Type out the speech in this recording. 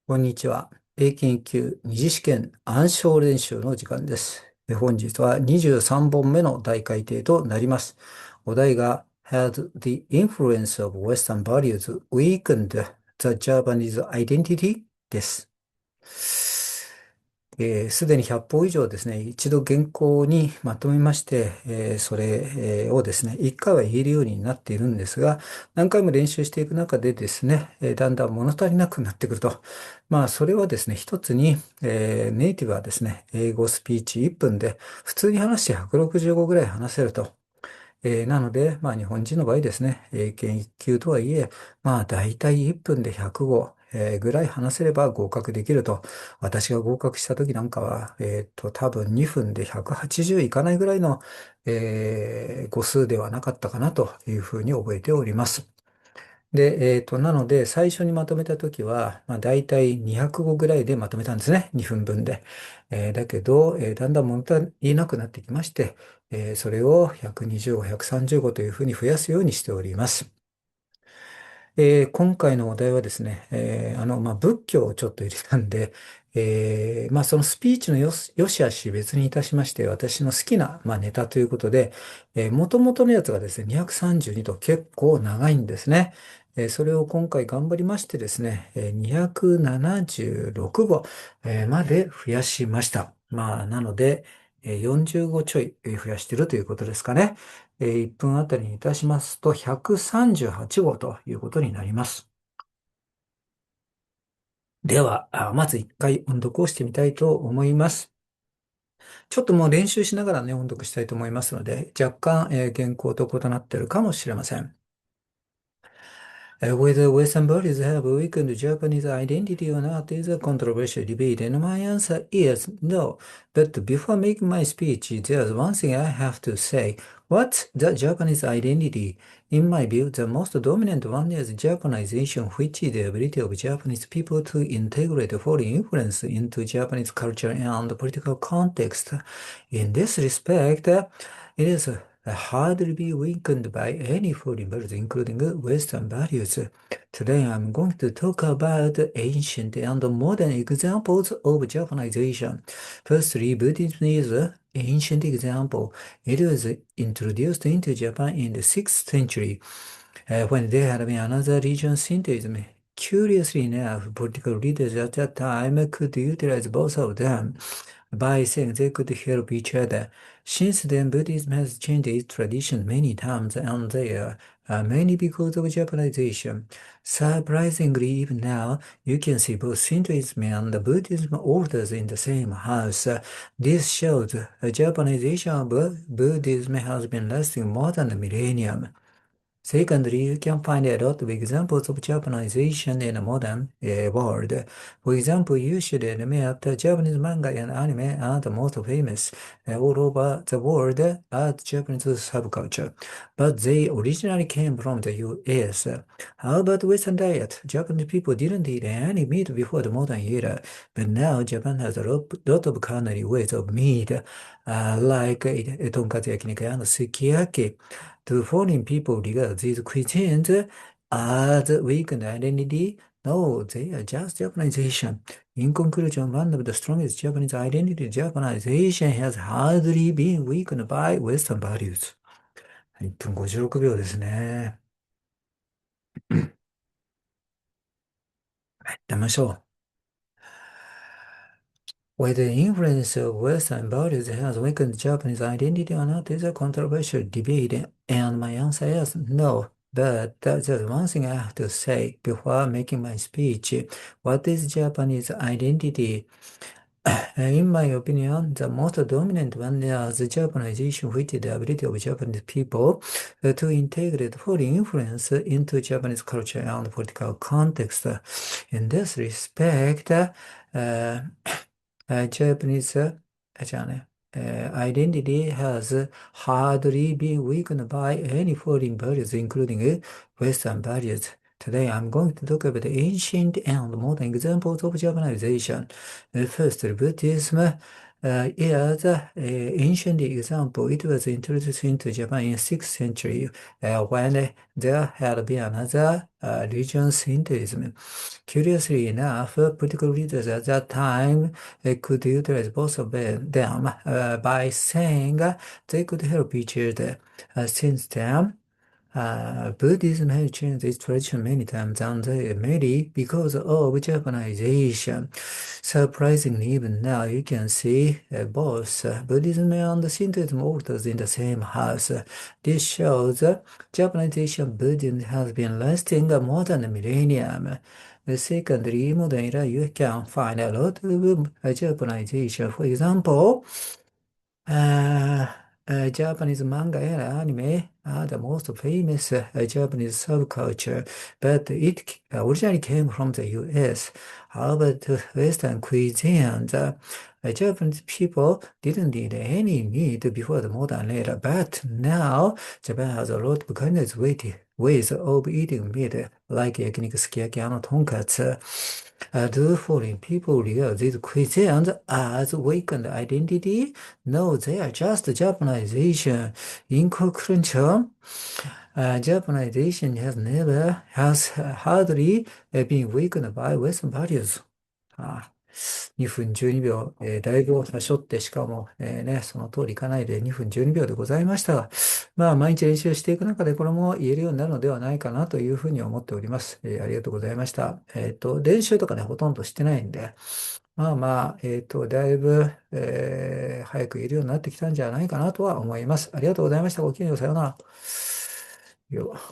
こんにちは。英検1級二次試験暗唱練習の時間です。本日は23本目の大改訂となります。お題が Has the influence of Western values weakened the Japanese identity? です。すでに100本以上ですね、一度原稿にまとめまして、それをですね、1回は言えるようになっているんですが、何回も練習していく中でですね、だんだん物足りなくなってくると。それはですね、一つに、ネイティブはですね、英語スピーチ1分で、普通に話して165ぐらい話せると。なので、日本人の場合ですね、英検1級とはいえ、大体1分で105、ぐらい話せれば合格できると。私が合格した時なんかは、多分2分で180いかないぐらいの、語数ではなかったかなというふうに覚えております。で、なので、最初にまとめたときは、大体205ぐらいでまとめたんですね。2分分で。だけど、だんだん物足りなくなってきまして、それを125、135というふうに増やすようにしております。今回のお題はですね、仏教をちょっと入れたんで、そのスピーチのよし悪し別にいたしまして、私の好きな、ネタということで、元々のやつがですね、232と結構長いんですね。それを今回頑張りましてですね、276語、まで増やしました。なので、40語ちょい増やしているということですかね。1分あたりにいたしますと、138号ということになります。では、まず1回音読をしてみたいと思います。ちょっともう練習しながらね、音読したいと思いますので、若干、原稿と異なっているかもしれません。Whether Western bodies have weakened Japanese identity or not is a controversial debate, and my answer is no. But before making my speech, there's one thing I have to say. What's the Japanese identity? In my view, the most dominant one is Japanization, which is the ability of Japanese people to integrate foreign influence into Japanese culture and political context. In this respect, it is hardly be weakened by any foreign values, including Western values. Today, I'm going to talk about ancient and modern examples of Japanization. Firstly, Buddhism is an ancient example. It was introduced into Japan in the 6th century, when there had been another religion, Shintoism. Curiously enough, political leaders at that time could utilize both of them by saying they could help each other. Since then, Buddhism has changed its tradition many times, and there are many because of Japanization. Surprisingly, even now, you can see both Shintoism and Buddhism altars in the same house. This shows Japanization of Buddhism has been lasting more than a millennium. Secondly, you can find a lot of examples of Japanization in the modern world. For example, you should admit that Japanese manga and anime are the most famous all over the world as Japanese subculture, but they originally came from the US. How about Western diet? Japanese people didn't eat any meat before the modern era, but now Japan has a lot of culinary ways of meat, like tonkatsu, yakiniku, and sukiyaki. Do foreign people regard these cuisines as weakened identity? No, they are just Japanization. In conclusion, one of the strongest Japanese identity, Japanization, has hardly been weakened by Western values. 1分56秒ですね。やってみましょう。Whether the influence of Western values has weakened Japanese identity or not is a controversial debate, and my answer is no. But there's one thing I have to say before making my speech. What is Japanese identity? In my opinion, the most dominant one is Japanization, which is the ability of Japanese people to integrate foreign influence into Japanese culture and political context. In this respect, Japanese identity has hardly been weakened by any foreign values, including Western values. Today, I'm going to talk about ancient and modern examples of Japanization. First, Buddhism. is an ancient example. It was introduced into Japan in 6th century when there had been another religion, Hinduism. Curiously enough, political leaders at that time could utilize both of them by saying they could help each other. Since then, Buddhism has changed its tradition many times, and mainly because of Japanization. Surprisingly, even now you can see both Buddhism and Shintoism altars in the same house. This shows Japanization of Buddhism has been lasting more than a millennium. Secondly, modern era you can find a lot of Japanization. For example, uh, Japanese manga and anime are the most famous Japanese subculture, but it originally came from the US. However, to Western cuisine, the Japanese people didn't need any meat before the modern era, but now Japan has a lot of kindness ways of eating meat, like yakiniku, sukiyaki, and tonkatsu. Do foreign people regard these cuisines as weakened identity? No, they are just Japanization. In conclusion, Japanization has hardly been weakened by Western values. 2分12秒、だいぶはしょってしかも、その通りいかないで2分12秒でございましたが、まあ、毎日練習していく中でこれも言えるようになるのではないかなというふうに思っております。ありがとうございました。練習とかね、ほとんどしてないんで、まあまあ、だいぶ、早く言えるようになってきたんじゃないかなとは思います。ありがとうございました。ごきげんよう。さようなら。よ